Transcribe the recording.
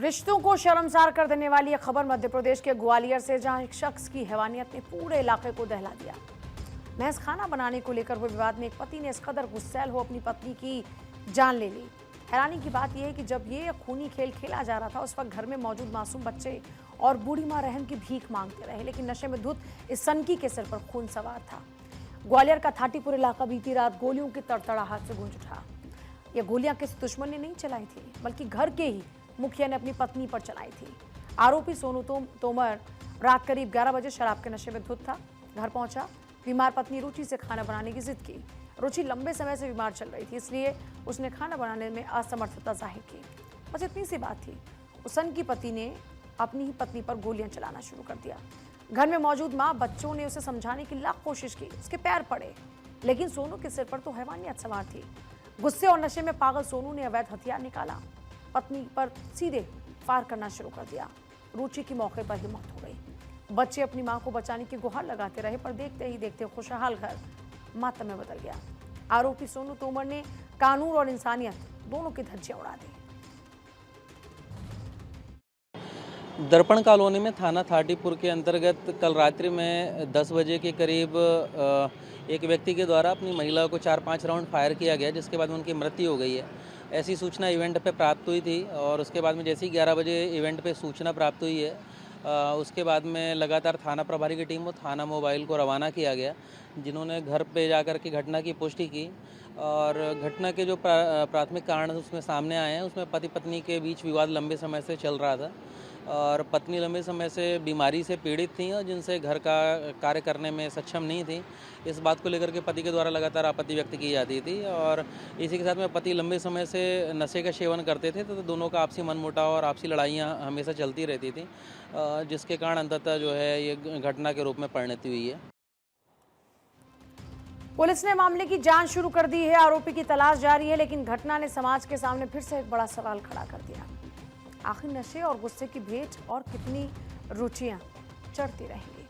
रिश्तों को शर्मसार कर देने वाली यह खबर मध्य प्रदेश के ग्वालियर से, जहां एक शख्स की हैवानियत ने पूरे इलाके को दहला दिया। महज खाना बनाने को लेकर हुए विवाद में एक पति ने इस कदर गुस्सैल हो अपनी पत्नी की जान ले ली। हैरानी की बात यह है कि जब ये खूनी खेल खेला जा रहा था, उस वक्त घर में मौजूद मासूम बच्चे और बूढ़ी मां रहम की भीख मांगते रहे, लेकिन नशे में धुत इस सनकी के सिर पर खून सवार था। ग्वालियर का थाटीपुर इलाका बीती रात गोलियों की तड़तड़ाहट से गूंज उठा। ये गोलियां किसी दुश्मन ने नहीं चलाई थी, बल्कि घर के ही मुखिया ने अपनी पत्नी पर चलाई थी। आरोपी सोनू तोमर रात करीब 11 बजे शराब के नशे में धुत था। घर पहुंचा, बीमार पत्नी रुचि से खाना बनाने की जिद की। रुचि लंबे समय से बीमार चल रही थी, इसलिए उसने खाना बनाने में असमर्थता जाहिर की। बस इतनी सी बात थी, उसन की पति ने अपनी ही पत्नी पर गोलियां चलाना शुरू कर दिया। घर में मौजूद मां बच्चों ने उसे समझाने की लाख कोशिश की, उसके पैर पड़े, लेकिन सोनू के सिर पर तो हैवानियत सवार थी। गुस्से और नशे में पागल सोनू ने अवैध हथियार निकाला, पत्नी पर सीधे फायर करना शुरू कर दिया। रुचि की मौके पर ही मौत हो गई। बच्चे अपनी मां को बचाने की गुहार लगाते रहे, पर देखते ही देखते खुशहाल घर मातम में बदल गया। आरोपी सोनू तोमर ने कानून और इंसानियत दोनों की धज्जियां उड़ा दी। दर्पण कॉलोनी में थाना थाटीपुर के अंतर्गत कल रात्रि में 10 बजे के करीब एक व्यक्ति के द्वारा अपनी महिला को 4-5 राउंड फायर किया गया, जिसके बाद में उनकी मृत्यु हो गई है। ऐसी सूचना इवेंट पे प्राप्त हुई थी और उसके बाद में जैसे ही 11 बजे इवेंट पे सूचना प्राप्त हुई है, उसके बाद में लगातार थाना प्रभारी की टीम को थाना मोबाइल को रवाना किया गया, जिन्होंने घर पे जाकर के घटना की पुष्टि की। और घटना के जो प्राथमिक कारण उसमें सामने आए हैं, उसमें पति पत्नी के बीच विवाद लंबे समय से चल रहा था और पत्नी लंबे समय से बीमारी से पीड़ित थी और जिनसे घर का कार्य करने में सक्षम नहीं थी। इस बात को लेकर के पति के द्वारा लगातार आपत्ति व्यक्त की जाती थी और इसी के साथ में पति लंबे समय से नशे का सेवन करते थे, तो दोनों का आपसी मनमुटाव और आपसी लड़ाइयाँ हमेशा चलती रहती थी, जिसके कारण अंततः जो है ये घटना के रूप में परिणति हुई है। पुलिस ने मामले की जांच शुरू कर दी है, आरोपी की तलाश जारी है, लेकिन घटना ने समाज के सामने फिर से एक बड़ा सवाल खड़ा कर दिया। आखिर नशे और गुस्से की भेंट और कितनी रुचियां चढ़ती रहेंगी।